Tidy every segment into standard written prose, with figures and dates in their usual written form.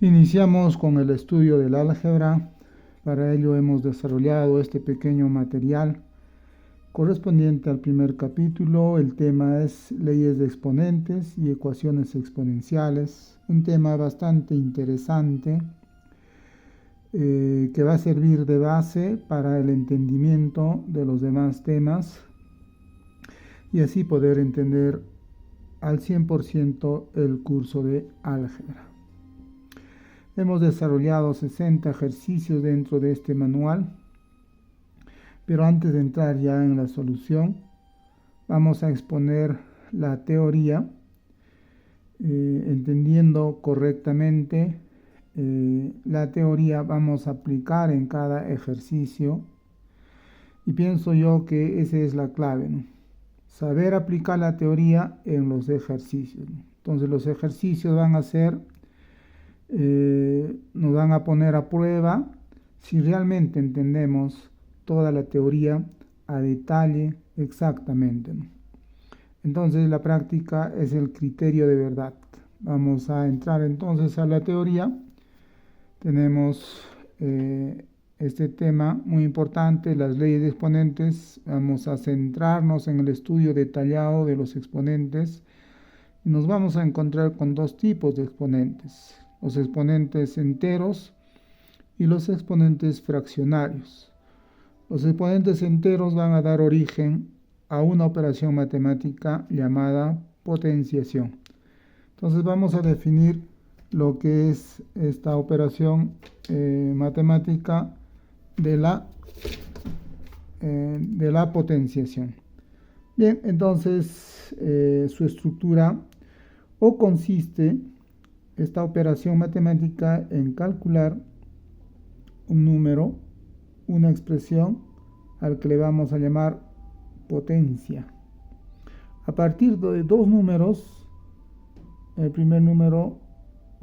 Iniciamos con el estudio del álgebra. Para ello hemos desarrollado este pequeño material correspondiente al primer capítulo. El tema es leyes de exponentes y ecuaciones exponenciales, un tema bastante interesante que va a servir de base para el entendimiento de los demás temas y así poder entender al 100% el curso de álgebra. Hemos desarrollado 60 ejercicios dentro de este manual, pero antes de entrar ya en la solución, vamos a exponer la teoría, entendiendo correctamente la teoría vamos a aplicar en cada ejercicio, y pienso yo que esa es la clave, ¿no? Saber aplicar la teoría en los ejercicios, ¿no? Entonces los ejercicios van a ser nos van a poner a prueba si realmente entendemos toda la teoría a detalle exactamente, ¿no? Entonces la práctica es el criterio de verdad. Vamos a entrar entonces a la teoría. Tenemos este tema muy importante, las leyes de exponentes. Vamos a centrarnos en el estudio detallado de los exponentes y nos vamos a encontrar con dos tipos de exponentes: los exponentes enteros y los exponentes fraccionarios. Los exponentes enteros van a dar origen a una operación matemática llamada potenciación. Entonces vamos a definir lo que es esta operación matemática de la potenciación. Bien, entonces su estructura consiste esta operación matemática en calcular un número, una expresión al que le vamos a llamar potencia. A partir de dos números, el primer número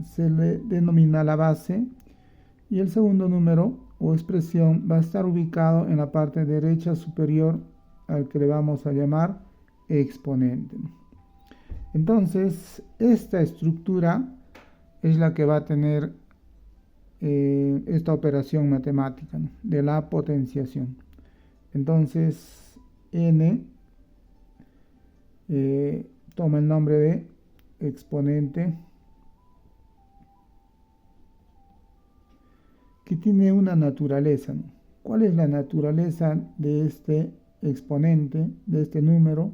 se le denomina la base y el segundo número o expresión va a estar ubicado en la parte derecha superior, al que le vamos a llamar exponente. Entonces, esta estructura es la que va a tener esta operación matemática, ¿no?, de la potenciación. Entonces, n toma el nombre de exponente, que tiene una naturaleza, ¿no? ¿Cuál es la naturaleza de este exponente, de este número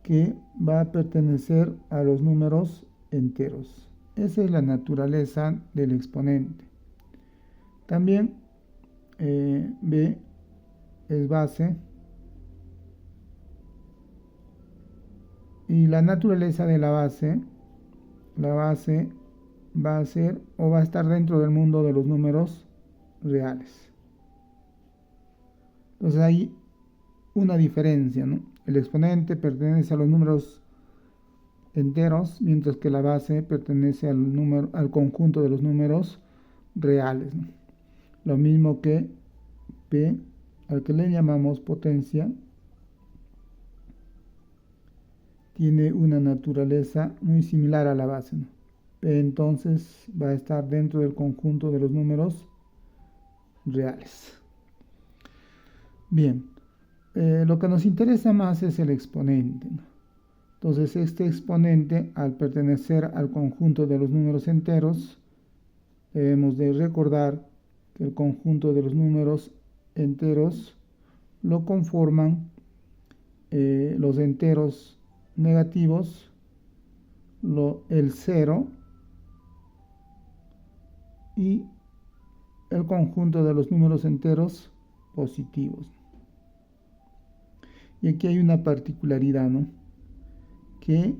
que va a pertenecer a los números enteros? Esa es la naturaleza del exponente. También B es base, y la naturaleza de la base va a ser o va a estar dentro del mundo de los números reales. Entonces hay una diferencia, ¿no? El exponente pertenece a los números enteros, mientras que la base pertenece al conjunto de los números reales, ¿no? Lo mismo que P, al que le llamamos potencia, tiene una naturaleza muy similar a la base, ¿no? P entonces va a estar dentro del conjunto de los números reales. Bien, lo que nos interesa más es el exponente, ¿no? Entonces, este exponente, al pertenecer al conjunto de los números enteros, debemos de recordar que el conjunto de los números enteros lo conforman los enteros negativos, el 0 y el conjunto de los números enteros positivos. Y aquí hay una particularidad, ¿no?, que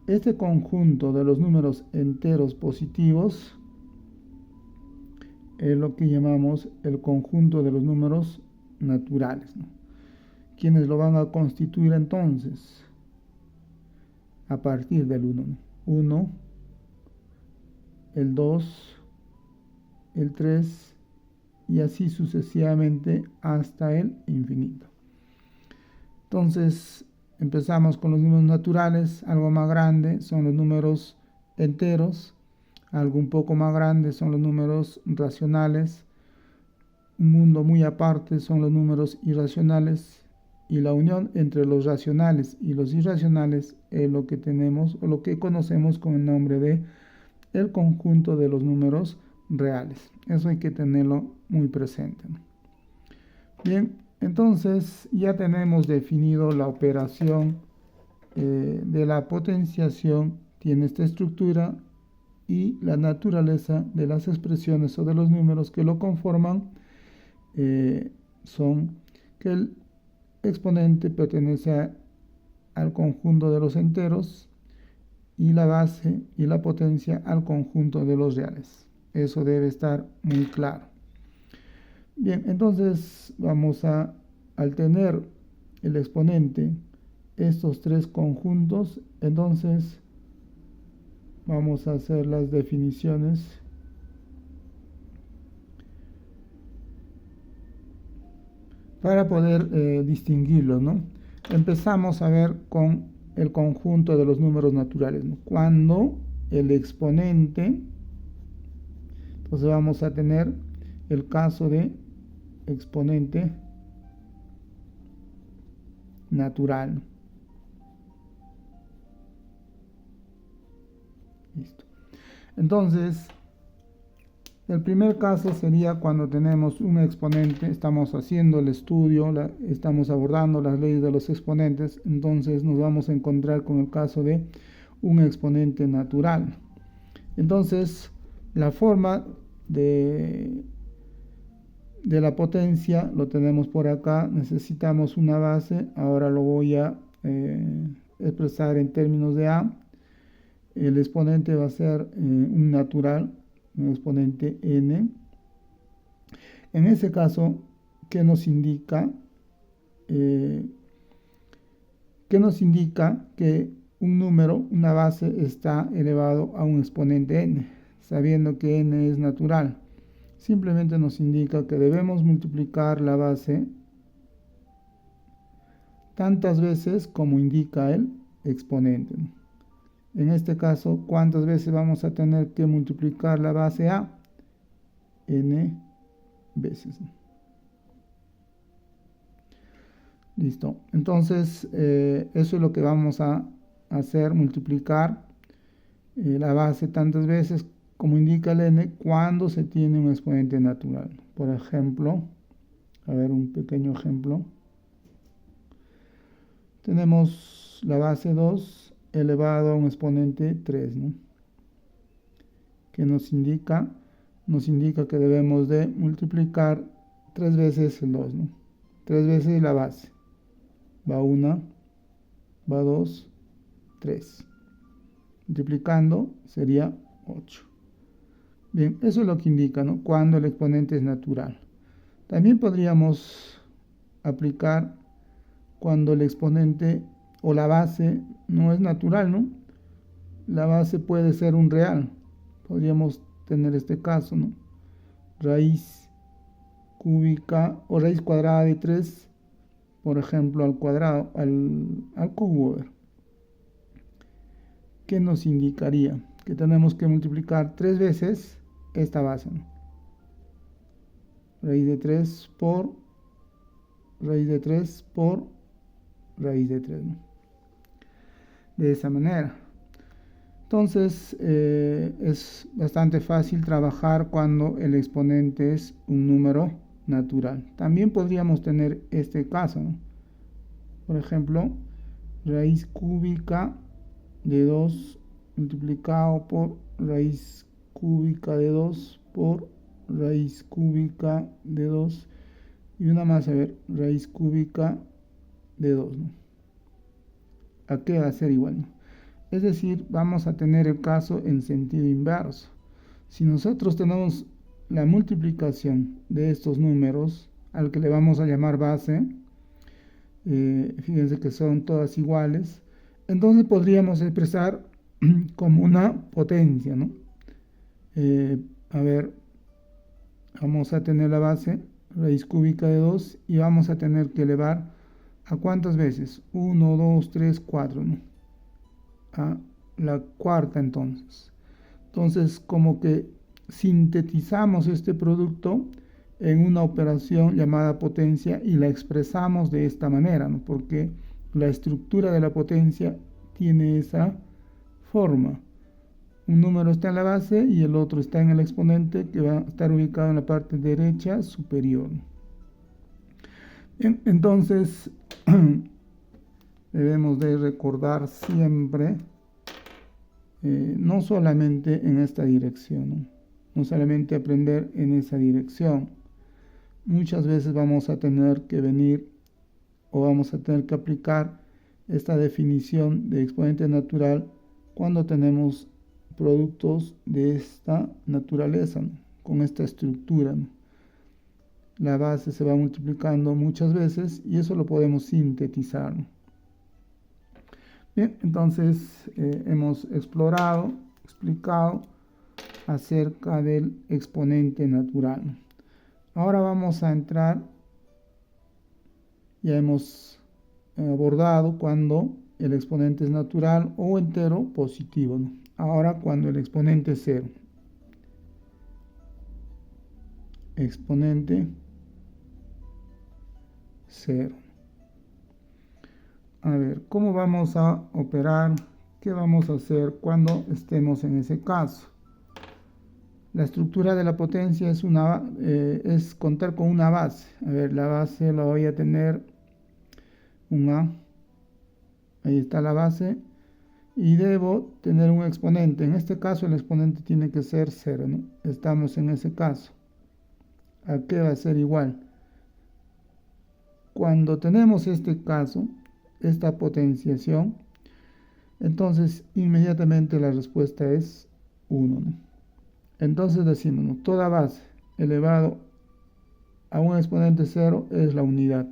este conjunto de los números enteros positivos es lo que llamamos el conjunto de los números naturales, ¿no?, quienes lo van a constituir entonces a partir del 1, ¿no? 1, el 2, el 3 y así sucesivamente hasta el infinito. Entonces, empezamos con los números naturales. Algo más grande son los números enteros. Algo un poco más grande son los números racionales. Un mundo muy aparte son los números irracionales. Y la unión entre los racionales y los irracionales es lo que tenemos o lo que conocemos con el nombre de el conjunto de los números reales. Eso hay que tenerlo muy presente. Bien, entonces ya tenemos definido la operación de la potenciación, tiene esta estructura, y la naturaleza de las expresiones o de los números que lo conforman son que el exponente pertenece al conjunto de los enteros y la base y la potencia al conjunto de los reales. Eso debe estar muy claro. Bien, entonces vamos al tener el exponente estos tres conjuntos, entonces vamos a hacer las definiciones para poder distinguirlos, ¿no? Empezamos a ver con el conjunto de los números naturales, ¿no? Cuando el exponente, entonces vamos a tener el caso de exponente natural, ¿no? Listo. Entonces, el primer caso sería cuando tenemos un exponente, estamos haciendo el estudio, estamos abordando las leyes de los exponentes, entonces nos vamos a encontrar con el caso de un exponente natural. Entonces, la forma de la potencia lo tenemos por acá, necesitamos una base, ahora lo voy a expresar en términos de A. El exponente va a ser un natural, un exponente n. En ese caso, ¿qué nos indica? ¿Qué nos indica que un número, una base, está elevado a un exponente n, sabiendo que n es natural? Simplemente nos indica que debemos multiplicar la base tantas veces como indica el exponente. En este caso, ¿cuántas veces vamos a tener que multiplicar la base a? N veces. Listo. Entonces, eso es lo que vamos a hacer, multiplicar la base tantas veces como indica el n cuando se tiene un exponente natural. Por ejemplo, a ver un pequeño ejemplo. Tenemos la base 2 elevado a un exponente 3, ¿no? Que nos indica que debemos de multiplicar 3 veces el 2, ¿no? 3 veces la base. Va 1, va 2, 3. Multiplicando sería 8. Bien, eso es lo que indica, ¿no? Cuando el exponente es natural. También podríamos aplicar cuando el exponente o la base no es natural, ¿no? La base puede ser un real. Podríamos tener este caso, ¿no? Raíz cúbica o raíz cuadrada de 3, por ejemplo, al cuadrado, al cubo. ¿Qué nos indicaría? Que tenemos que multiplicar 3 veces esta base, ¿no? Raíz de 3 por raíz de 3 por raíz de 3, ¿no? De esa manera. Entonces, es bastante fácil trabajar cuando el exponente es un número natural. También podríamos tener este caso, ¿no? Por ejemplo, raíz cúbica de 2 multiplicado por raíz cúbica de 2 por raíz cúbica de 2 y una más, a ver, raíz cúbica de 2, ¿no? ¿A qué va a ser igual, ¿no? Es decir, vamos a tener el caso en sentido inverso. Si nosotros tenemos la multiplicación de estos números, al que le vamos a llamar base, fíjense que son todas iguales, entonces podríamos expresar como una potencia, ¿no? A ver, vamos a tener la base, raíz cúbica de 2, y vamos a tener que elevar ¿a cuántas veces? 1, 2, 3, 4, ¿no? A la cuarta entonces. Entonces, como que sintetizamos este producto en una operación llamada potencia y la expresamos de esta manera, ¿no? Porque la estructura de la potencia tiene esa forma. Un número está en la base y el otro está en el exponente, que va a estar ubicado en la parte derecha superior. Bien, entonces debemos de recordar siempre, no solamente en esta dirección, no solamente aprender en esa dirección. Muchas veces vamos a tener que venir o vamos a tener que aplicar esta definición de exponente natural cuando tenemos productos de esta naturaleza, ¿no? Con esta estructura, ¿no? La base se va multiplicando muchas veces y eso lo podemos sintetizar, ¿no? Bien, entonces hemos explorado, explicado acerca del exponente natural, ¿no? Ahora vamos a entrar, ya hemos abordado cuando el exponente es natural o entero positivo, ¿no? Ahora cuando el exponente es cero. Exponente cero. A ver, ¿cómo vamos a operar? ¿Qué vamos a hacer cuando estemos en ese caso? La estructura de la potencia es contar con una base. A ver, la base la voy a tener un A. Ahí está la base. Y debo tener un exponente. En este caso el exponente tiene que ser 0, ¿no? Estamos en ese caso. ¿A qué va a ser igual? Cuando tenemos este caso, esta potenciación, entonces inmediatamente la respuesta es 1, ¿no? Entonces decimos, ¿no? Toda base elevado a un exponente 0 es la unidad.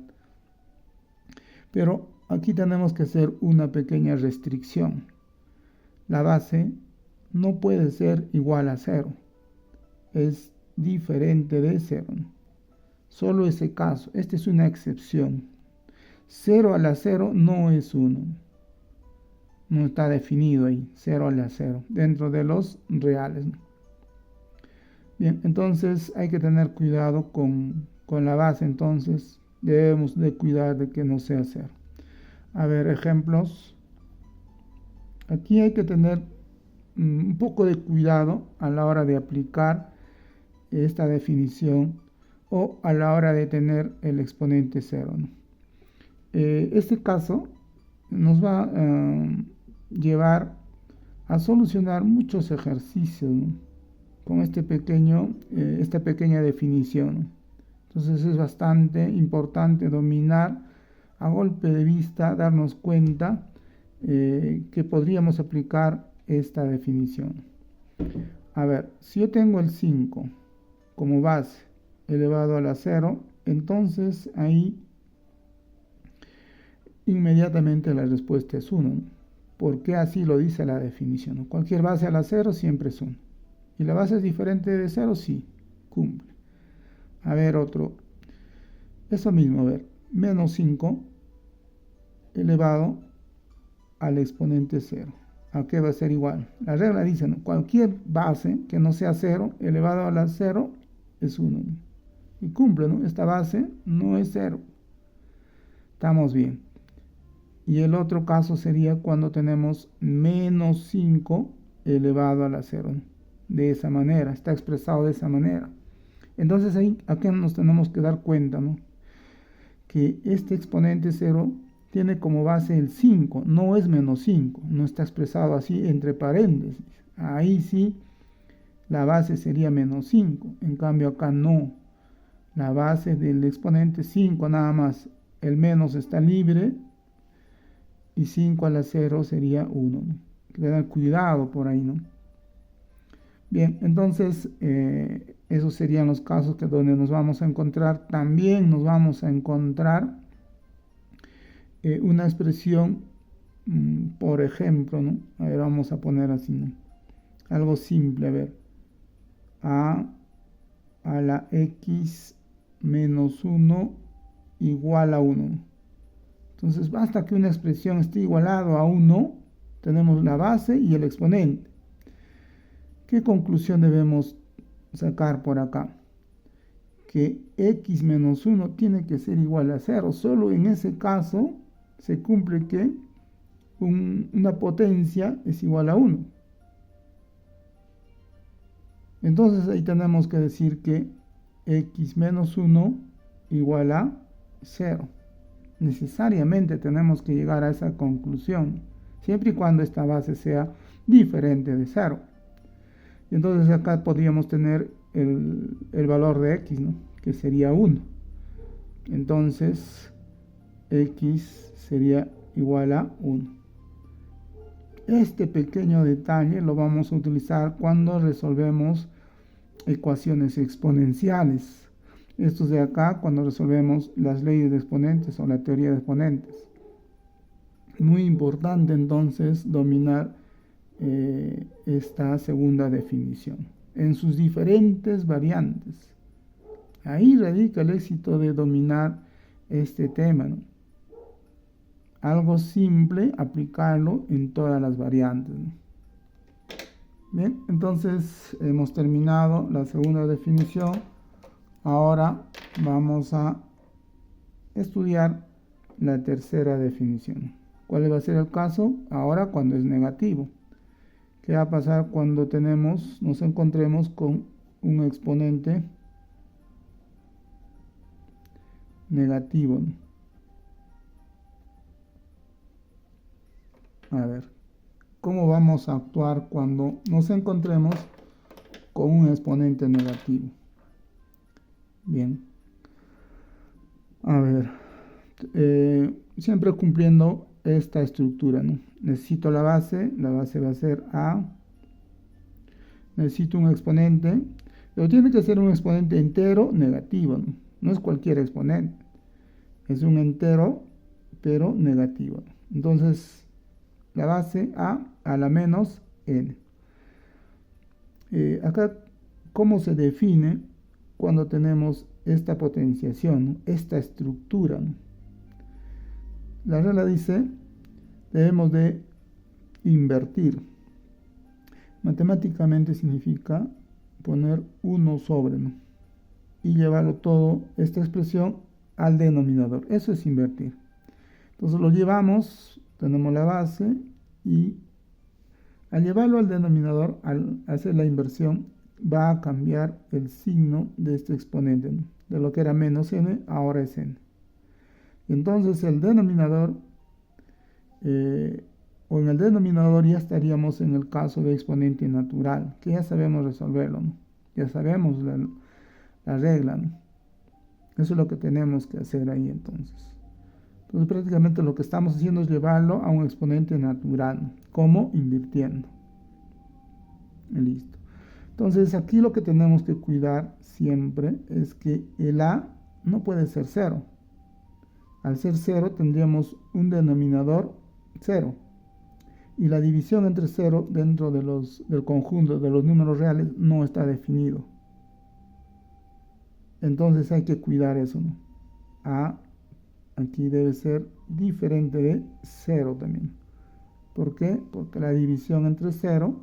Pero aquí tenemos que hacer una pequeña restricción. La base no puede ser igual a 0. Es diferente de 0, ¿no? Solo ese caso. Esta es una excepción. 0 a la 0 no es 1. No está definido ahí. 0 a la 0. Dentro de los reales, ¿no? Bien, entonces hay que tener cuidado con la base. Entonces debemos de cuidar de que no sea 0. A ver, ejemplos. Aquí hay que tener un poco de cuidado a la hora de aplicar esta definición o a la hora de tener el exponente 0, ¿no? Este caso nos va a llevar a solucionar muchos ejercicios, ¿no? Con esta pequeña definición, ¿no? Entonces es bastante importante dominar a golpe de vista, darnos cuenta que podríamos aplicar esta definición. A ver, si yo tengo el 5 como base elevado a la 0, entonces ahí inmediatamente la respuesta es 1, ¿no? Porque así lo dice la definición, ¿no? Cualquier base a la 0 siempre es 1. ¿Y la base es diferente de 0? Sí, cumple. A ver, otro. Eso mismo, a ver. Menos 5 elevado al exponente 0. ¿A qué va a ser igual? La regla dice, ¿no? Cualquier base que no sea 0 elevado a la 0 es 1, ¿no? Y cumple, ¿no? Esta base no es 0. Estamos bien. Y el otro caso sería cuando tenemos menos 5 elevado a la 0, ¿no? De esa manera, está expresado de esa manera. Entonces ahí, aquí nos tenemos que dar cuenta, ¿no? Que este exponente 0 tiene como base el 5, no es menos 5, no está expresado así entre paréntesis. Ahí sí, la base sería menos 5, en cambio acá no. La base del exponente 5 nada más, el menos está libre y 5 a la 0 sería 1, ¿no? Hay que tener cuidado por ahí, ¿no? Bien, entonces esos serían los casos donde nos vamos a encontrar. También nos vamos a encontrar una expresión, por ejemplo, ¿no? A ver, vamos a poner así, ¿no? Algo simple, a ver. A la x menos 1 igual a 1. Entonces, basta que una expresión esté igualado a 1, tenemos la base y el exponente. ¿Qué conclusión debemos sacar por acá? Que x menos 1 tiene que ser igual a 0. Solo en ese caso se cumple que una potencia es igual a 1. Entonces ahí tenemos que decir que x menos 1 igual a 0. Necesariamente tenemos que llegar a esa conclusión, siempre y cuando esta base sea diferente de 0. Y entonces acá podríamos tener el valor de x, ¿no? Que sería 1. Entonces x sería igual a 1. Este pequeño detalle lo vamos a utilizar cuando resolvemos ecuaciones exponenciales. Esto es de acá cuando resolvemos las leyes de exponentes o la teoría de exponentes. Muy importante entonces dominar esta segunda definición en sus diferentes variantes. Ahí radica el éxito de dominar este tema, ¿no? Algo simple, aplicarlo en todas las variantes, ¿no? Bien, entonces hemos terminado la segunda definición. Ahora vamos a estudiar la tercera definición. ¿Cuál va a ser el caso? Ahora cuando es negativo. ¿Qué va a pasar cuando nos encontremos con un exponente negativo, ¿no? A ver, ¿cómo vamos a actuar cuando nos encontremos con un exponente negativo? Bien, a ver, siempre cumpliendo esta estructura, ¿no? Necesito la base va a ser A, necesito un exponente, pero tiene que ser un exponente entero negativo, ¿no? No es cualquier exponente, es un entero pero negativo, ¿no? Entonces la base a la menos n. Acá, ¿cómo se define cuando tenemos esta potenciación, ¿no? Esta estructura, ¿no? La regla dice, debemos de invertir. Matemáticamente significa poner 1 sobre, ¿no? Y llevarlo todo, esta expresión, al denominador. Eso es invertir. Entonces lo llevamos, tenemos la base, y al llevarlo al denominador, al hacer la inversión, va a cambiar el signo de este exponente, ¿no? De lo que era menos n, ahora es n. Entonces el denominador, o en el denominador ya estaríamos en el caso de exponente natural, que ya sabemos resolverlo, ¿no? Ya sabemos la regla, ¿no? Eso es lo que tenemos que hacer ahí entonces. Entonces prácticamente lo que estamos haciendo es llevarlo a un exponente natural, ¿no? ¿Cómo? Invirtiendo. Listo. Entonces aquí lo que tenemos que cuidar siempre es que el a no puede ser 0. Al ser 0 tendríamos un denominador 0. Y la división entre 0 dentro del conjunto de los números reales no está definido. Entonces hay que cuidar eso, ¿no? A aquí debe ser diferente de 0 también. ¿Por qué? Porque la división entre 0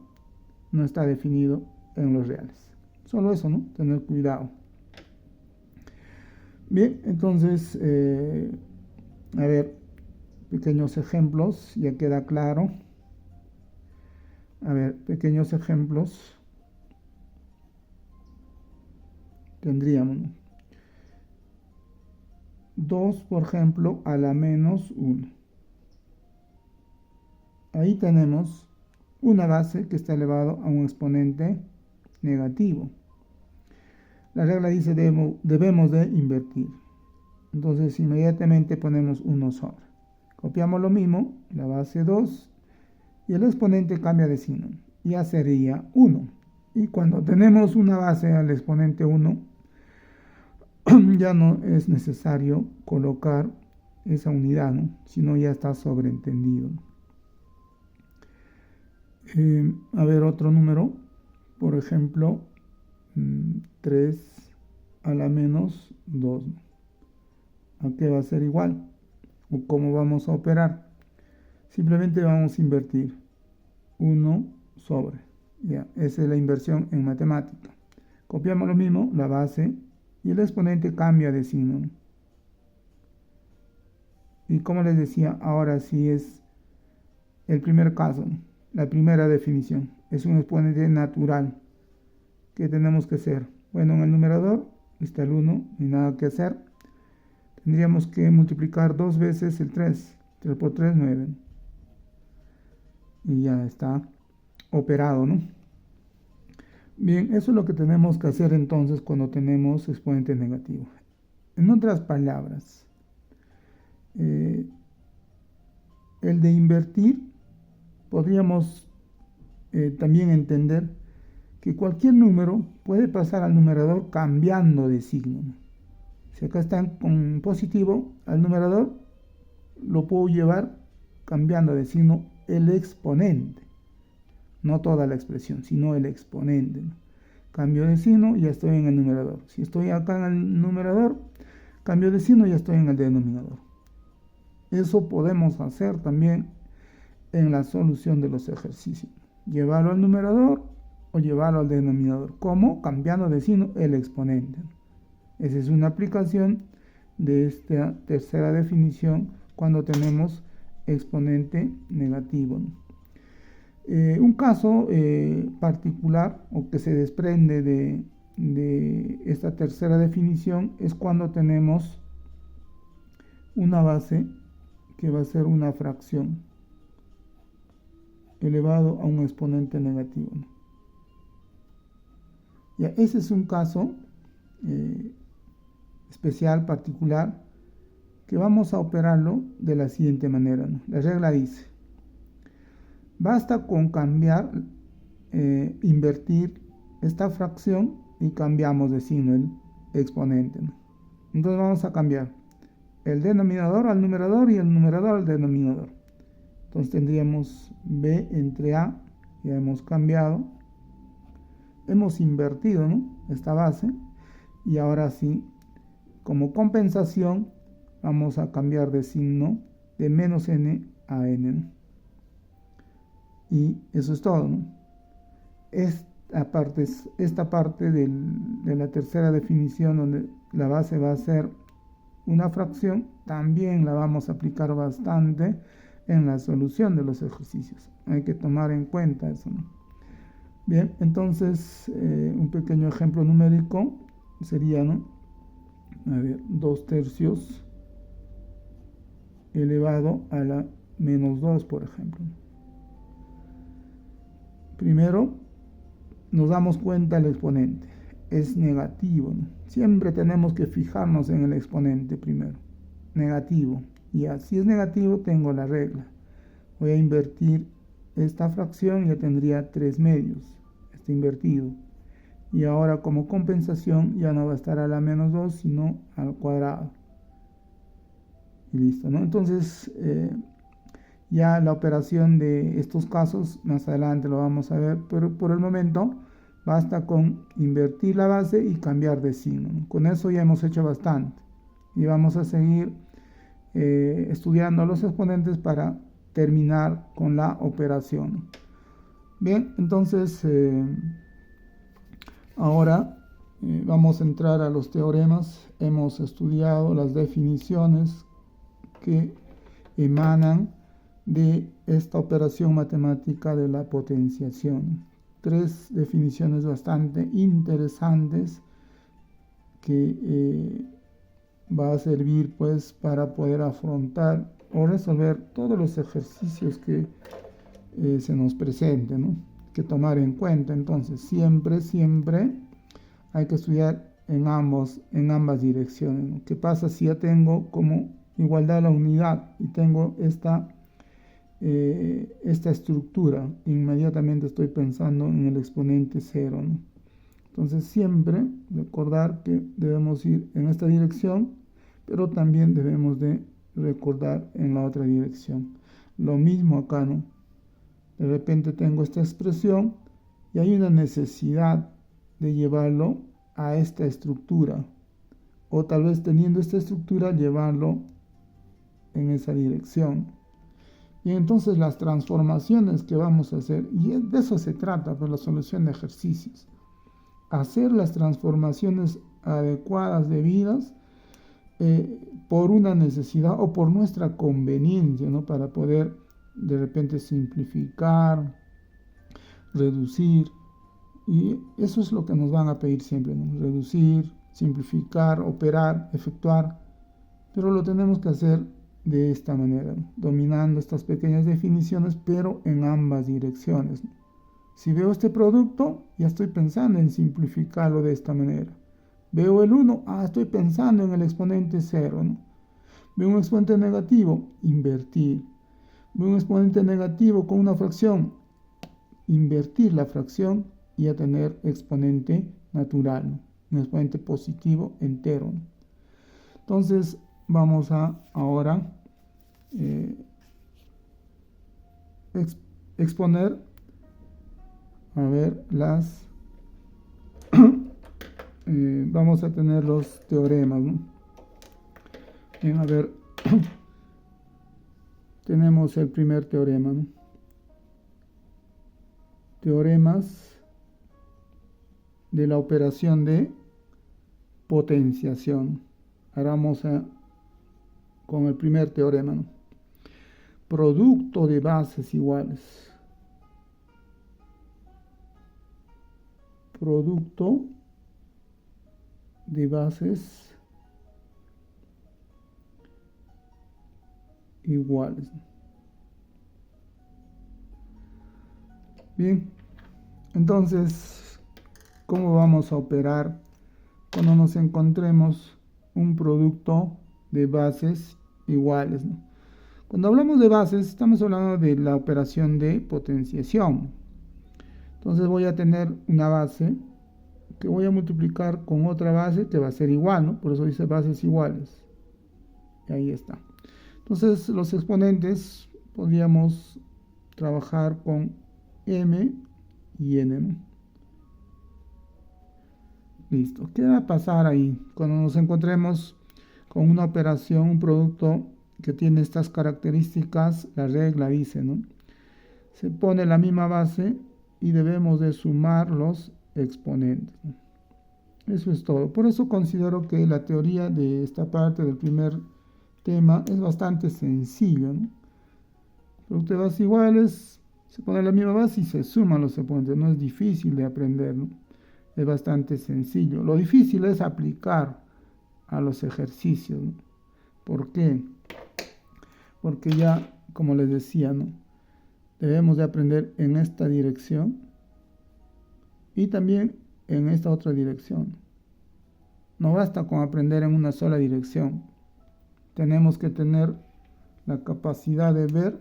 no está definido en los reales. Solo eso, ¿no? Tener cuidado. Bien, entonces, a ver, pequeños ejemplos, ya queda claro. A ver, pequeños ejemplos. Tendríamos, ¿no? 2, por ejemplo, a la menos 1. Ahí tenemos una base que está elevado a un exponente negativo. La regla dice debemos de invertir. Entonces inmediatamente ponemos 1 sobre. Copiamos lo mismo, la base 2, y el exponente cambia de signo. Ya sería 1. Y cuando tenemos una base al exponente 1, ya no es necesario colocar esa unidad, ¿no? Sino ya está sobreentendido. A ver, otro número, por ejemplo, 3 a la menos 2. ¿A qué va a ser igual? ¿O cómo vamos a operar? Simplemente vamos a invertir 1 sobre. Ya, esa es la inversión en matemática. Copiamos lo mismo, la base, y el exponente cambia de signo. Y como les decía, ahora sí es el primer caso, la primera definición. Es un exponente natural. ¿Qué tenemos que hacer? Bueno, en el numerador está el 1, no hay nada que hacer. Tendríamos que multiplicar 2 veces el 3. 3 por 3, 9. Y ya está operado, ¿no? Bien, eso es lo que tenemos que hacer entonces cuando tenemos exponentes negativos. En otras palabras, el de invertir, podríamos también entender que cualquier número puede pasar al numerador cambiando de signo. Si acá está en positivo, al numerador lo puedo llevar cambiando de signo el exponente. No toda la expresión, sino el exponente. Cambio de signo y ya estoy en el numerador. Si estoy acá en el numerador, cambio de signo y ya estoy en el denominador. Eso podemos hacer también en la solución de los ejercicios. Llevarlo al numerador o llevarlo al denominador. ¿Cómo? Cambiando de signo el exponente. Esa es una aplicación de esta tercera definición cuando tenemos exponente negativo. Un caso particular o que se desprende de esta tercera definición es cuando tenemos una base que va a ser una fracción elevado a un exponente negativo. Ya, ese es un caso especial, particular, que vamos a operarlo de la siguiente manera, ¿no? La regla dice: basta con cambiar, invertir esta fracción y cambiamos de signo el exponente, ¿no? Entonces vamos a cambiar el denominador al numerador y el numerador al denominador. Entonces tendríamos b entre a, ya hemos cambiado, hemos invertido, ¿no?, esta base, y ahora sí, como compensación, vamos a cambiar de signo de menos n a n, ¿no? Y eso es todo, ¿no? Esta parte de la tercera definición, donde la base va a ser una fracción, también la vamos a aplicar bastante en la solución de los ejercicios. Hay que tomar en cuenta eso, ¿no? Bien, entonces un pequeño ejemplo numérico sería, ¿no?, 2/3 elevado a la menos 2, por ejemplo. Primero, nos damos cuenta del exponente. Es negativo, ¿no? Siempre tenemos que fijarnos en el exponente primero. Negativo. Y si es negativo, tengo la regla. Voy a invertir esta fracción y ya tendría 3/2. Está invertido. Y ahora, como compensación, ya no va a estar a la menos 2, sino al cuadrado. Y listo, ¿no? Entonces, ya la operación de estos casos, más adelante lo vamos a ver, pero por el momento basta con invertir la base y cambiar de signo, ¿no? Con eso ya hemos hecho bastante. Y vamos a seguir estudiando los exponentes para terminar con la operación. Bien, entonces ahora vamos a entrar a los teoremas. Hemos estudiado las definiciones que emanan de esta operación matemática de la potenciación. 3 definiciones bastante interesantes que va a servir pues para poder afrontar o resolver todos los ejercicios que se nos presenten, ¿no? Que tomar en cuenta. Entonces siempre hay que estudiar en ambas direcciones, ¿no? ¿Qué pasa si ya tengo como igualdad la unidad y tengo esta estructura? Inmediatamente estoy pensando en el exponente 0, ¿no? Entonces siempre recordar que debemos ir en esta dirección, pero también debemos de recordar en la otra dirección. Lo mismo acá, ¿no? De repente tengo esta expresión y hay una necesidad de llevarlo a esta estructura, o tal vez teniendo esta estructura llevarlo en esa dirección. Y entonces las transformaciones que vamos a hacer, y de eso se trata por la solución de ejercicios, hacer las transformaciones adecuadas, debidas, por una necesidad o por nuestra conveniencia, ¿no? Para poder de repente simplificar, reducir, y eso es lo que nos van a pedir siempre, ¿no? Reducir, simplificar, operar, efectuar, pero lo tenemos que hacer de esta manera, ¿no? Dominando estas pequeñas definiciones, pero en ambas direcciones, ¿no? Si veo este producto, ya estoy pensando en simplificarlo de esta manera. Veo el 1, estoy pensando en el exponente 0, ¿no? Veo un exponente negativo, invertir. Veo un exponente negativo con una fracción, invertir la fracción y a tener exponente natural, ¿no? Un exponente positivo entero, ¿no? Entonces vamos a ahora exponer, a ver, vamos a tener los teoremas, ¿no? Bien, a ver, tenemos el primer teorema, ¿no? Teoremas de la operación de potenciación. Ahora vamos con el primer teorema, ¿no? Producto de bases iguales. Producto de bases iguales. Bien, entonces, ¿cómo vamos a operar cuando nos encontremos un producto de bases iguales, ¿no? Cuando hablamos de bases, estamos hablando de la operación de potenciación. Entonces voy a tener una base que voy a multiplicar con otra base que va a ser igual, ¿no? Por eso dice bases iguales. Y ahí está. Entonces los exponentes podríamos trabajar con m y n, ¿no? Listo. ¿Qué va a pasar ahí? Cuando nos encontremos con una operación, un producto que tiene estas características, la regla dice, ¿no? Se pone la misma base y debemos de sumar los exponentes, ¿no? Eso es todo. Por eso considero que la teoría de esta parte del primer tema es bastante sencillo, ¿no? Producto de bases iguales, se pone la misma base y se suman los exponentes. No es difícil de aprender, ¿no? Es bastante sencillo. Lo difícil es aplicar a los ejercicios, ¿no? ¿Por qué? Porque ya, como les decía, ¿no? Debemos de aprender en esta dirección y también en esta otra dirección. No basta con aprender en una sola dirección. Tenemos que tener la capacidad de ver,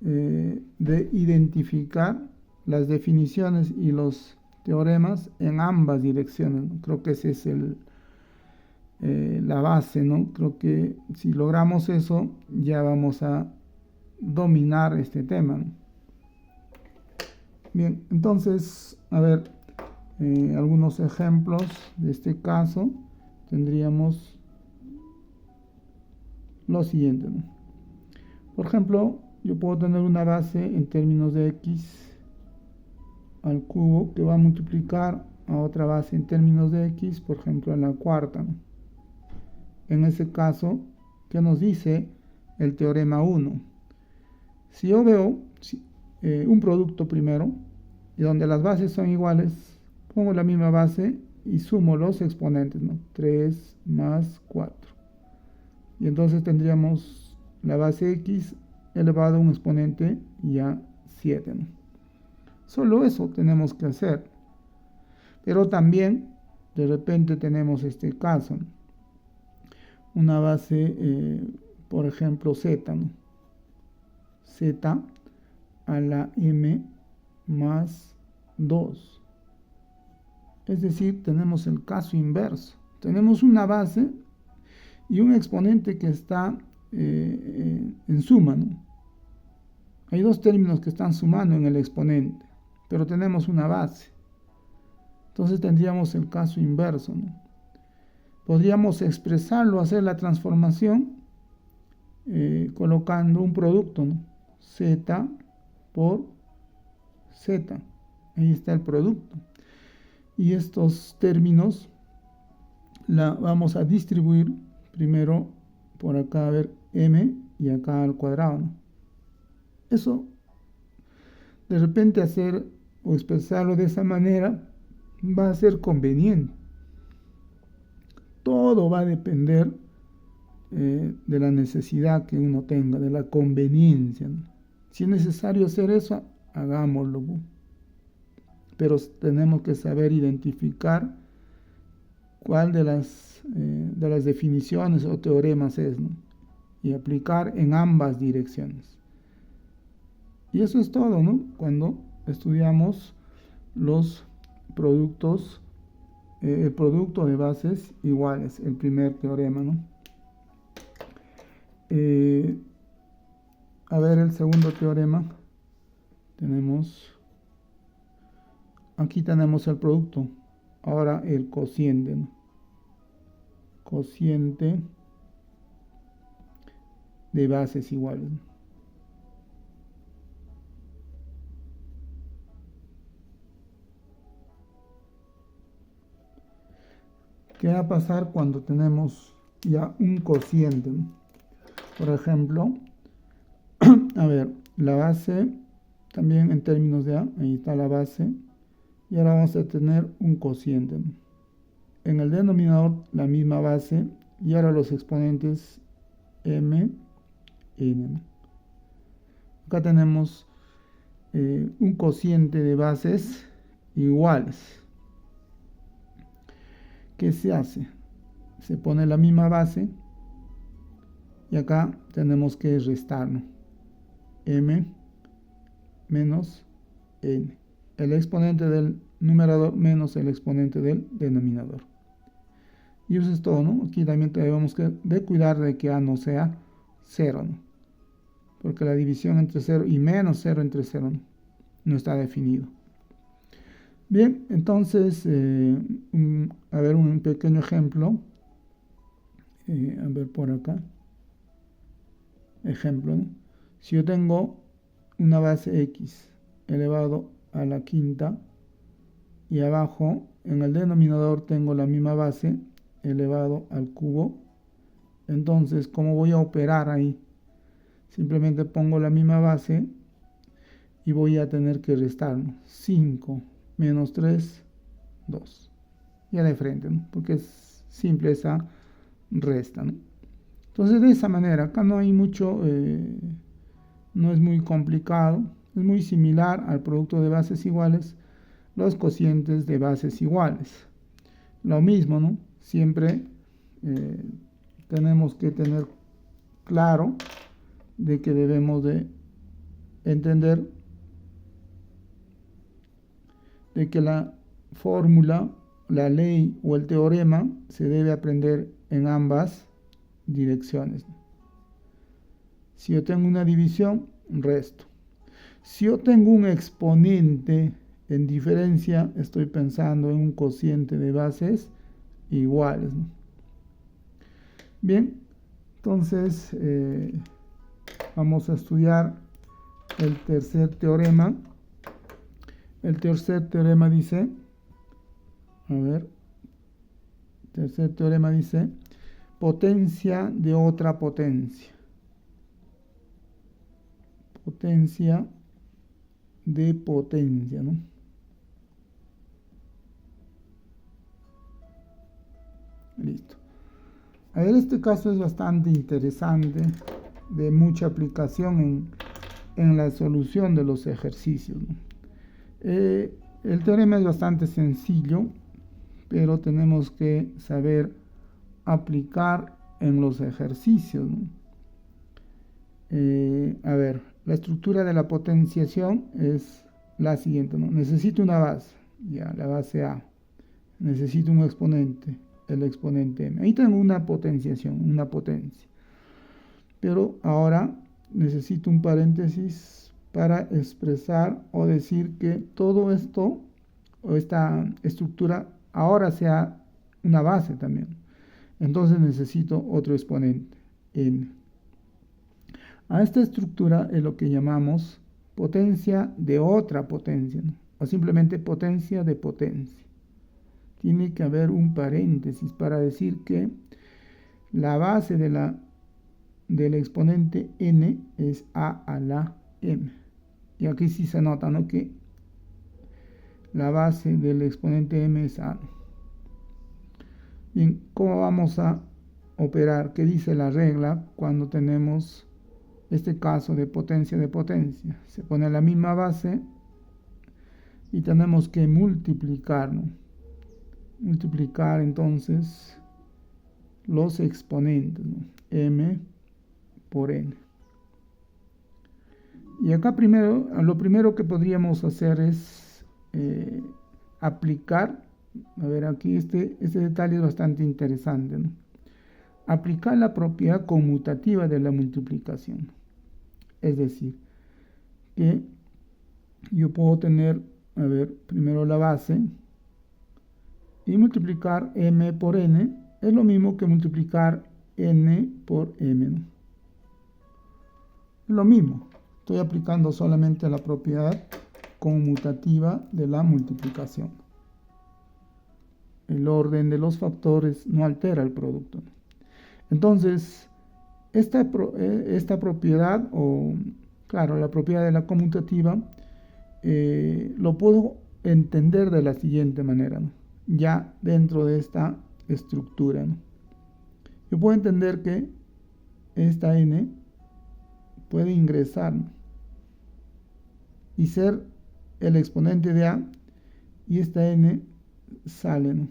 de identificar las definiciones y los teoremas en ambas direcciones, ¿no? Creo que ese es la base, ¿no? Creo que si logramos eso, ya vamos a dominar este tema, ¿no? Bien, entonces, a ver, algunos ejemplos de este caso. Tendríamos lo siguiente, ¿no? Por ejemplo, yo puedo tener una base en términos de x al cubo que va a multiplicar a otra base en términos de x, por ejemplo, a la cuarta, ¿no? En ese caso, ¿qué nos dice el teorema 1? Si yo veo un producto primero, y donde las bases son iguales, pongo la misma base y sumo los exponentes, ¿no? 3 más 4. Y entonces tendríamos la base x elevado a un exponente ya 7, ¿no? Solo eso tenemos que hacer. Pero también, de repente tenemos este caso, ¿no? Una base, por ejemplo, z, ¿no? Z a la m más 2. Es decir, tenemos el caso inverso. Tenemos una base y un exponente que está en suma, ¿no? Hay dos términos que están sumando en el exponente, pero tenemos una base. Entonces tendríamos el caso inverso, ¿no? Podríamos expresarlo, hacer la transformación colocando un producto, ¿no? Z por Z. Ahí está el producto. Y estos términos la vamos a distribuir primero por acá, a ver, m y acá al cuadrado, ¿no? Eso, de repente hacer o expresarlo de esa manera va a ser conveniente. Todo va a depender de la necesidad que uno tenga, de la conveniencia, ¿no? Si es necesario hacer eso, hagámoslo, ¿no? Pero tenemos que saber identificar cuál de las definiciones o teoremas es, ¿no? Y aplicar en ambas direcciones. Y eso es todo, ¿no? Cuando estudiamos los productos, el producto de bases iguales, el primer teorema, ¿no? A ver, el segundo teorema, aquí tenemos el producto, ahora el cociente, ¿no? Cociente de bases iguales, ¿no? ¿Qué va a pasar cuando tenemos ya un cociente, ¿no? Por ejemplo, a ver, la base, también en términos de A, ahí está la base, y ahora vamos a tener un cociente, ¿no? En el denominador la misma base, y ahora los exponentes m, n, ¿no? Acá tenemos un cociente de bases iguales. ¿Qué se hace? Se pone la misma base y acá tenemos que restar, ¿no? M menos n. El exponente del numerador menos el exponente del denominador. Y eso es todo, ¿no? Aquí también tenemos que cuidar de que A no sea 0, ¿no? Porque la división entre 0 y menos 0 entre 0 no está definido. Bien, entonces, a ver un pequeño ejemplo. A ver por acá. Ejemplo, ¿no? Si yo tengo una base x elevado a la quinta y abajo en el denominador tengo la misma base elevado al cubo, entonces, ¿cómo voy a operar ahí? Simplemente pongo la misma base y voy a tener que restar, ¿no? 5 menos 3, 2. Ya de frente, ¿no? Porque es simple esa resta, ¿no? Entonces, de esa manera, acá no hay mucho, no es muy complicado, es muy similar al producto de bases iguales, los cocientes de bases iguales. Lo mismo, ¿no? Siempre tenemos que tener claro de que debemos de entender de que la fórmula, la ley o el teorema se debe aprender en ambas direcciones. Si yo tengo una división, resto. Si yo tengo un exponente en diferencia, estoy pensando en un cociente de bases iguales, ¿no? Bien, entonces vamos a estudiar el tercer teorema. El tercer teorema dice, potencia de otra potencia. Potencia de potencia, ¿no? Listo. A ver, este caso es bastante interesante, de mucha aplicación en la solución de los ejercicios, ¿no? El teorema es bastante sencillo, pero tenemos que saber aplicar en los ejercicios, ¿no? A ver, la estructura de la potenciación es la siguiente, ¿no? Necesito una base, ya, la base A. Necesito un exponente, el exponente M. Ahí tengo una potenciación, una potencia. Pero ahora necesito un paréntesis para expresar o decir que todo esto, o esta estructura, ahora sea una base también. Entonces necesito otro exponente, n. A esta estructura es lo que llamamos potencia de otra potencia, ¿no? O simplemente potencia de potencia. Tiene que haber un paréntesis para decir que la base del exponente n es a a la m. Y aquí sí se nota, ¿no?, que la base del exponente m es a. Bien, ¿cómo vamos a operar? ¿Qué dice la regla cuando tenemos este caso de potencia de potencia? Se pone la misma base y tenemos que multiplicar, ¿no? Multiplicar entonces los exponentes, ¿no? M por n. Y acá lo primero que podríamos hacer es aplicar, a ver, aquí este detalle es bastante interesante, ¿no? Aplicar la propiedad conmutativa de la multiplicación. Es decir, que yo puedo tener, a ver, primero la base y multiplicar m por n es lo mismo que multiplicar n por m, ¿no? Lo mismo, estoy aplicando solamente la propiedad conmutativa de la multiplicación. El orden de los factores no altera el producto, ¿no? Entonces, esta propiedad, o claro, la propiedad de la conmutativa, lo puedo entender de la siguiente manera, ¿no? Ya dentro de esta estructura, ¿no? Yo puedo entender que esta n puede ingresar, ¿no?, y ser el exponente de a, y esta n sale, ¿no?,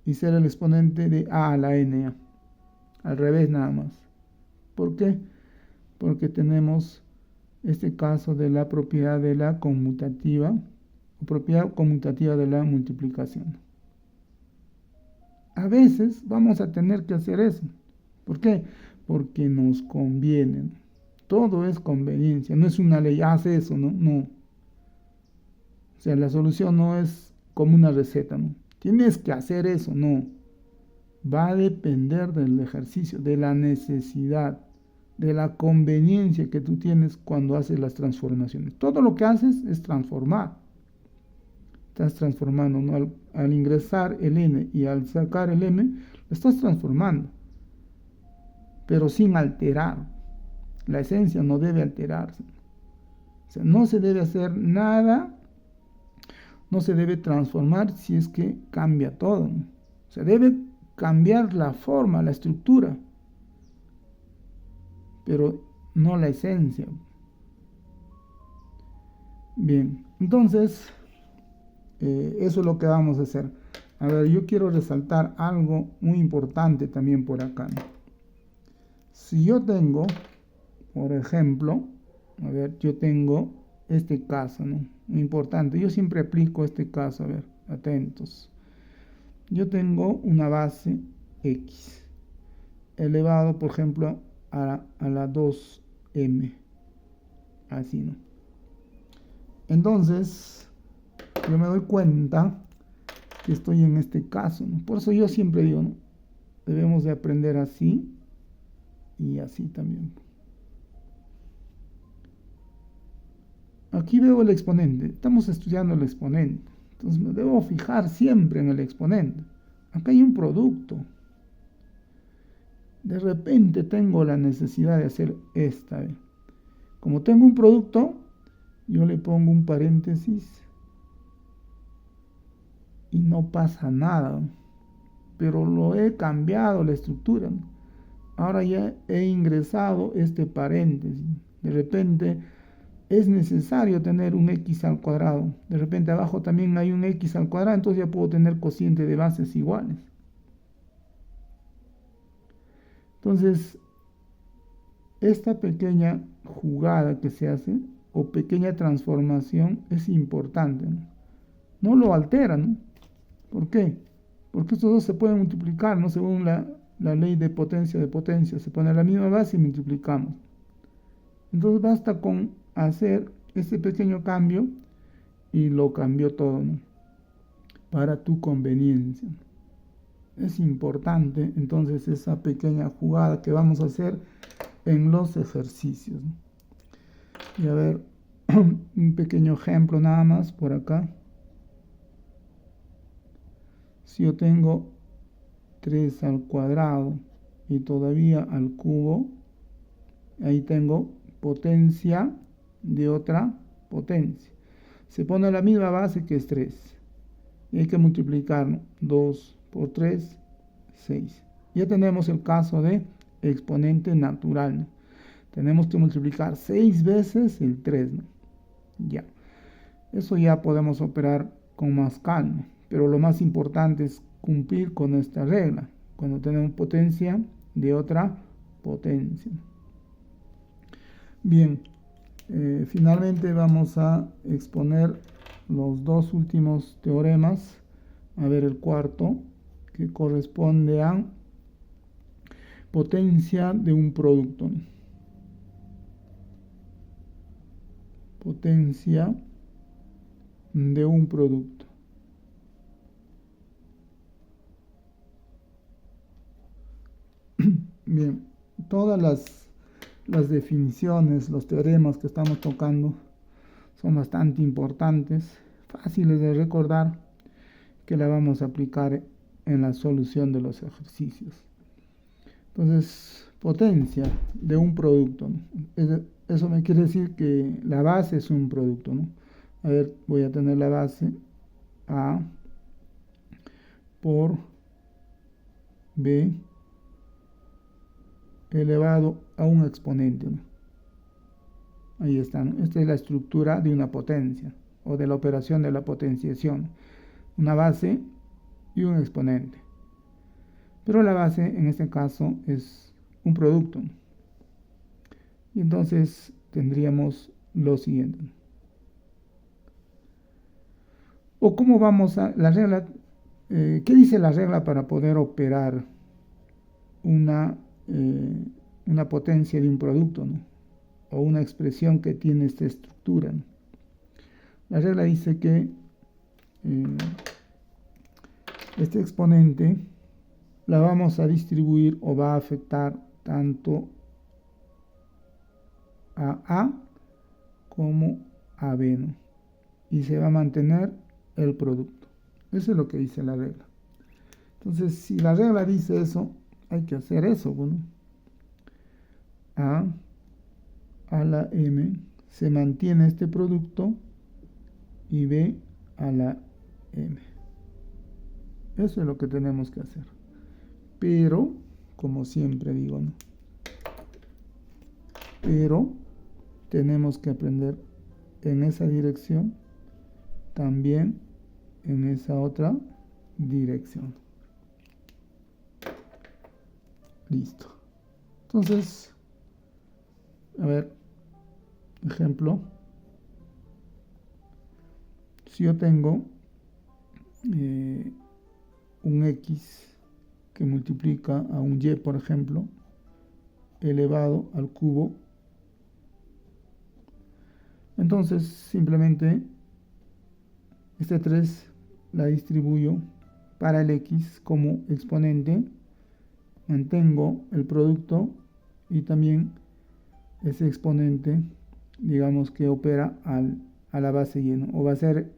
y ser el exponente de a a la n, al revés nada más. ¿Por qué? Porque tenemos este caso de la propiedad de la conmutativa, o propiedad conmutativa de la multiplicación. A veces vamos a tener que hacer eso. ¿Por qué? Porque nos conviene, ¿no? Todo es conveniencia, no es una ley, haz eso, ¿no? No. O sea, la solución no es como una receta, ¿no? Tienes que hacer eso, no. Va a depender del ejercicio, de la necesidad, de la conveniencia que tú tienes cuando haces las transformaciones. Todo lo que haces es transformar. Estás transformando, ¿no? Al ingresar el n y al sacar el m, lo estás transformando, pero sin alterar. La esencia no debe alterarse. O sea, no se debe hacer nada, no se debe transformar si es que cambia todo, ¿no? O sea, debe cambiar la forma, la estructura, pero no la esencia. Bien, entonces, eso es lo que vamos a hacer. A ver, yo quiero resaltar algo muy importante también por acá, ¿no? Si yo tengo, por ejemplo, a ver, yo tengo este caso, ¿no? Muy importante. Yo siempre aplico este caso, a ver, atentos. Yo tengo una base x elevado, por ejemplo, a la 2m. Así, ¿no? Entonces, yo me doy cuenta que estoy en este caso, ¿no? Por eso yo siempre digo, ¿no?, debemos de aprender así y así también. Aquí veo el exponente, estamos estudiando el exponente, entonces me debo fijar siempre en el exponente. Acá hay un producto. De repente tengo la necesidad de hacer esta, ¿eh? Como tengo un producto, yo le pongo un paréntesis y no pasa nada, pero lo he cambiado la estructura, ¿no? Ahora ya he ingresado este paréntesis. De repente es necesario tener un x al cuadrado. De repente abajo también hay un x al cuadrado, entonces ya puedo tener cociente de bases iguales. Entonces, esta pequeña jugada que se hace, o pequeña transformación, es importante, ¿no? No lo altera, ¿no? ¿Por qué? Porque estos dos se pueden multiplicar, ¿no? Según la ley de potencia, se pone la misma base y multiplicamos. Entonces basta con hacer este pequeño cambio y lo cambió todo, ¿no?, para tu conveniencia. Es importante entonces esa pequeña jugada que vamos a hacer en los ejercicios. Y a ver, un pequeño ejemplo nada más por acá. Si yo tengo 3 al cuadrado y todavía al cubo, ahí tengo potencia de otra potencia. Se pone la misma base que es 3. Y hay que multiplicar, ¿no? 2 por 3, 6. Ya tenemos el caso de exponente natural, ¿no? Tenemos que multiplicar 6 veces el 3, ¿no? Ya. Eso ya podemos operar con más calma. Pero lo más importante es cumplir con esta regla. Cuando tenemos potencia de otra potencia. Bien. Finalmente vamos a exponer los 2 últimos teoremas. A ver el cuarto, que corresponde a potencia de un producto. Potencia de un producto. Bien, todas las definiciones, los teoremas que estamos tocando son bastante importantes, fáciles de recordar, que la vamos a aplicar en la solución de los ejercicios. Entonces, potencia de un producto, ¿no? Eso me quiere decir que la base es un producto, ¿no? A ver, voy a tener la base A por B elevado a un exponente, ¿no? Ahí está, ¿no? Esta es la estructura de una potencia o de la operación de la potenciación. Una base y un exponente. Pero la base en este caso es un producto. Y entonces tendríamos lo siguiente. O cómo vamos a la regla, ¿qué dice la regla para poder operar una potencia de un producto, ¿no? O una expresión que tiene esta estructura, ¿no? La regla dice que este exponente la vamos a distribuir o va a afectar tanto a A como a B, ¿no? Y se va a mantener el producto. Eso es lo que dice la regla. Entonces, si la regla dice eso, hay que hacer eso, bueno. A la M se mantiene este producto y B a la M. Eso es lo que tenemos que hacer. Pero, como siempre digo, ¿no? Pero tenemos que aprender en esa dirección, también en esa otra dirección. Listo. Entonces, a ver, ejemplo. Si yo tengo un X que multiplica a un Y, por ejemplo, elevado al cubo, entonces simplemente este 3 la distribuyo para el X como exponente, mantengo el producto y también ese exponente, digamos que opera a la base Y, ¿no? O va a ser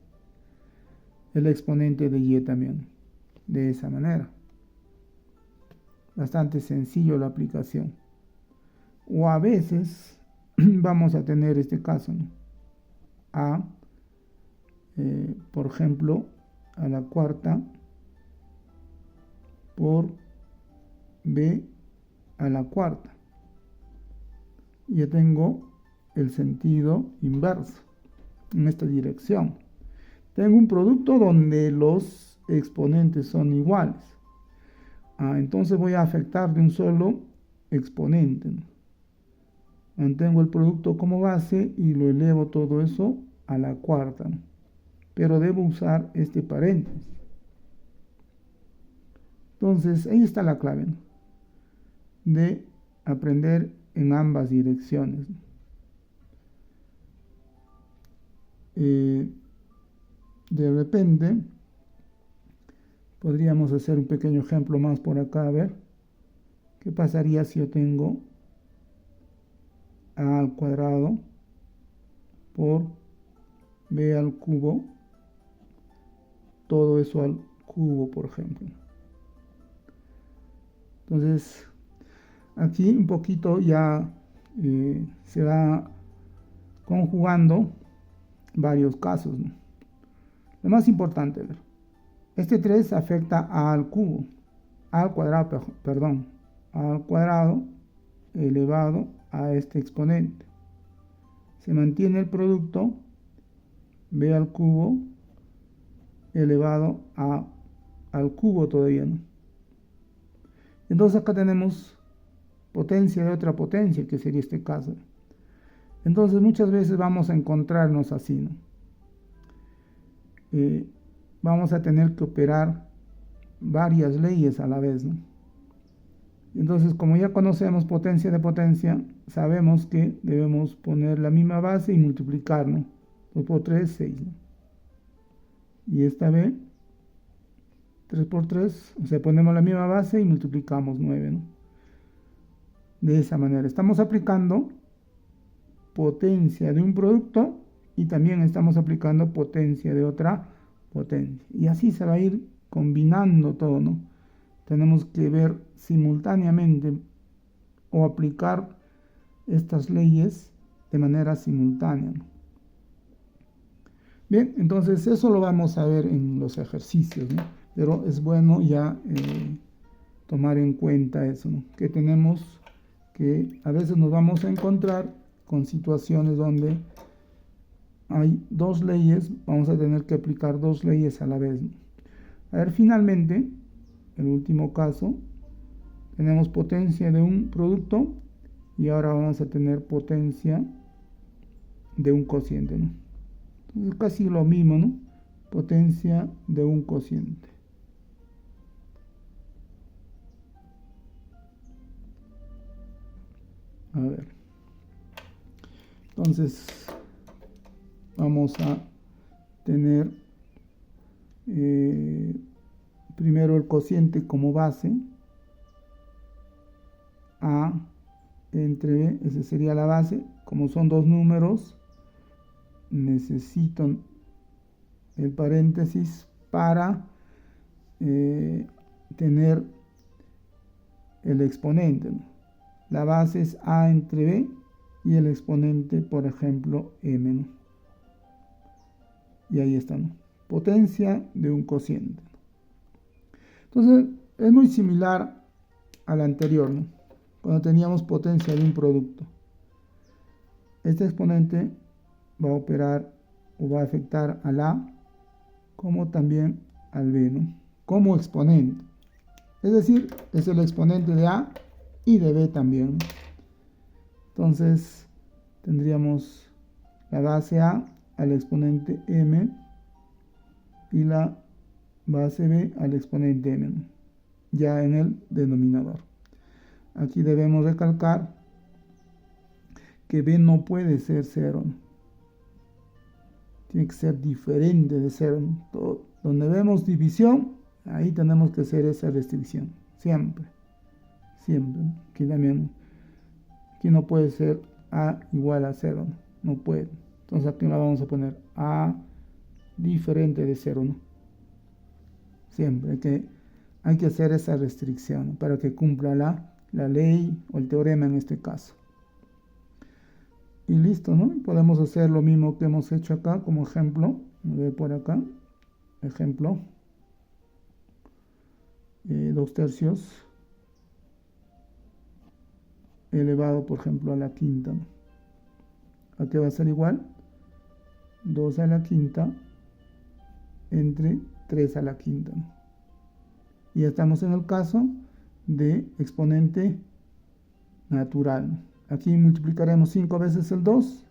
el exponente de Y también, de esa manera. Bastante sencillo la aplicación. O a veces vamos a tener este caso, ¿no? A, por ejemplo, a la cuarta por B a la cuarta. Ya tengo el sentido inverso en esta dirección. Tengo un producto donde los exponentes son iguales. Entonces voy a afectar de un solo exponente, ¿no? Mantengo el producto como base y lo elevo todo eso a la cuarta, ¿no? Pero debo usar este paréntesis. Entonces, ahí está la clave, ¿no? De aprender en ambas direcciones. De repente, podríamos hacer un pequeño ejemplo más por acá, a ver. ¿Qué pasaría si yo tengo a al cuadrado por b al cubo, todo eso al cubo, por ejemplo. Entonces, aquí un poquito ya se va conjugando varios casos, ¿no? Lo más importante, ver, este 3 afecta a al cubo, al cuadrado, perdón, al cuadrado elevado a este exponente. Se mantiene el producto b al cubo elevado al cubo todavía, ¿no? Entonces acá tenemos potencia de otra potencia, que sería este caso. Entonces muchas veces vamos a encontrarnos así, ¿no? Vamos a tener que operar varias leyes a la vez, ¿no? Entonces, como ya conocemos potencia de potencia, sabemos que debemos poner la misma base y multiplicar, ¿no? 2 por 3, 6, ¿no? Y esta vez, 3 por 3, o sea, ponemos la misma base y multiplicamos 9, ¿no? De esa manera, estamos aplicando potencia de un producto y también estamos aplicando potencia de otra potencia. Y así se va a ir combinando todo, ¿no? Tenemos que ver simultáneamente o aplicar estas leyes de manera simultánea, ¿no? Bien, entonces eso lo vamos a ver en los ejercicios, ¿no? Pero es bueno ya tomar en cuenta eso, ¿no? Que tenemos que a veces nos vamos a encontrar con situaciones donde hay dos leyes, vamos a tener que aplicar dos leyes a la vez, ¿no? A ver, finalmente, el último caso, tenemos potencia de un producto y ahora vamos a tener potencia de un cociente, ¿no? Entonces casi lo mismo, ¿no? Potencia de un cociente. A ver. Entonces vamos a tener primero el cociente como base, A entre B, esa sería la base. Como son dos números, necesito el paréntesis para tener el exponente, ¿no? La base es A entre B y el exponente, por ejemplo, M, ¿no? Y ahí está, ¿no? Potencia de un cociente. Entonces, es muy similar al anterior, ¿no? Cuando teníamos potencia de un producto. Este exponente va a operar o va a afectar al A como también al B, ¿no? Como exponente. Es decir, es el exponente de A y de B también, ¿no? Entonces, tendríamos la base A al exponente M y la base B al exponente M, ¿no? Ya en el denominador. Aquí debemos recalcar que B no puede ser 0, ¿no? Tiene que ser diferente de 0, ¿no? Donde vemos división, ahí tenemos que hacer esa restricción. Siempre. Siempre. Aquí también. Aquí no puede ser A igual a 0, ¿no? No puede. Entonces aquí la vamos a poner A diferente de 0, ¿no? Siempre hay que hacer esa restricción, ¿no? Para que cumpla la ley o el teorema en este caso. Y listo, ¿no? Podemos hacer lo mismo que hemos hecho acá como ejemplo. Voy a ver por acá. Ejemplo. 2/3 elevado, por ejemplo, a la quinta, ¿no? ¿A qué va a ser igual? 2 a la quinta entre 3 a la quinta, ¿no? Y estamos en el caso de exponente natural, ¿no? Aquí multiplicaremos 5 veces el 2,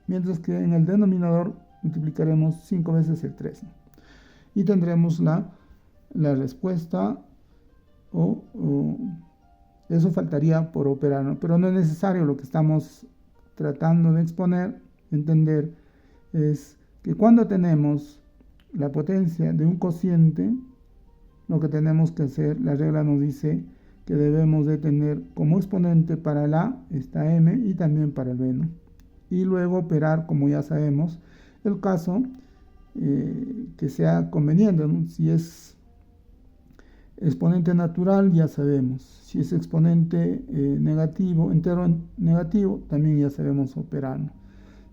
mientras que en el denominador multiplicaremos 5 veces el 3, ¿no? Y tendremos la respuesta o eso faltaría por operar, ¿no? Pero no es necesario. Lo que estamos tratando de exponer, entender, es que cuando tenemos la potencia de un cociente, lo que tenemos que hacer, la regla nos dice que debemos de tener como exponente para el A está m y también para el b, ¿no? Y luego operar, como ya sabemos, el caso que sea conveniente, ¿no? Si es exponente natural, ya sabemos. Si es exponente negativo, entero negativo, también ya sabemos operar, ¿no?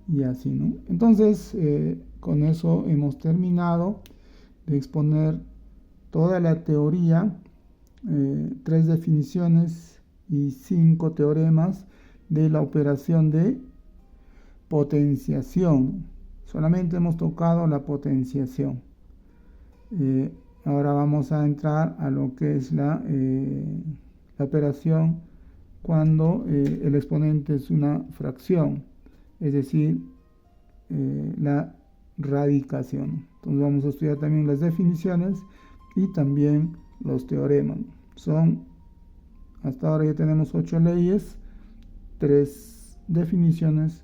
Y así, ¿no? Entonces, con eso hemos terminado de exponer toda la teoría, 3 definiciones y 5 teoremas de la operación de potenciación. Solamente hemos tocado la potenciación. Ahora vamos a entrar a lo que es la operación cuando el exponente es una fracción, es decir, la radicación. Entonces vamos a estudiar también las definiciones y también los teoremas. Hasta ahora ya tenemos 8 leyes, 3 definiciones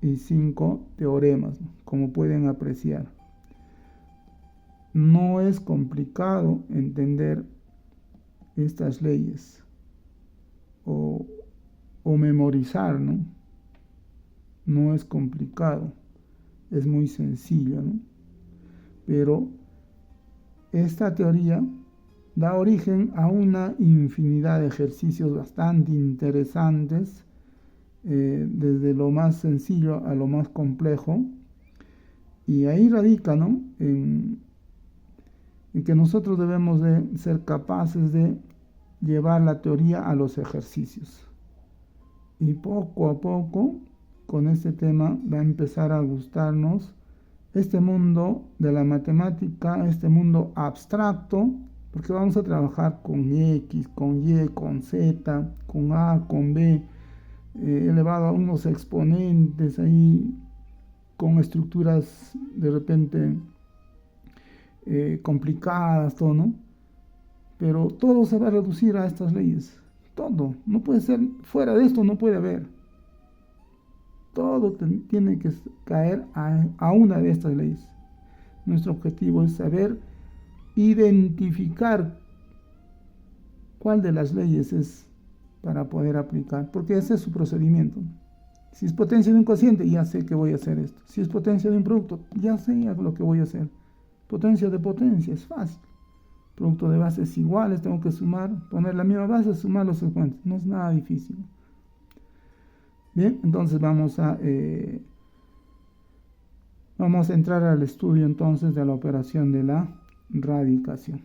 y 5 teoremas, ¿no? Como pueden apreciar. No es complicado entender estas leyes o memorizar, ¿no? No es complicado, es muy sencillo, ¿no? Pero esta teoría da origen a una infinidad de ejercicios bastante interesantes, desde lo más sencillo a lo más complejo, y ahí radica, ¿no? En que nosotros debemos de ser capaces de llevar la teoría a los ejercicios. Y poco a poco, con este tema, va a empezar a gustarnos este mundo de la matemática, este mundo abstracto, porque vamos a trabajar con X, con Y, con Z, con A, con B, elevado a unos exponentes ahí, con estructuras de repente complicadas, todo, ¿no? Pero todo se va a reducir a estas leyes. Todo. No puede ser, fuera de esto no puede haber. Todo tiene que caer a una de estas leyes. Nuestro objetivo es saber identificar cuál de las leyes es para poder aplicar, porque ese es su procedimiento. Si es potencia de un cociente, ya sé que voy a hacer esto. Si es potencia de un producto, ya sé lo que voy a hacer. Potencia de potencia, es fácil. Producto de bases iguales, tengo que sumar, poner la misma base, sumar los exponentes. No es nada difícil. Bien, entonces vamos a entrar al estudio entonces de la operación de la radicación.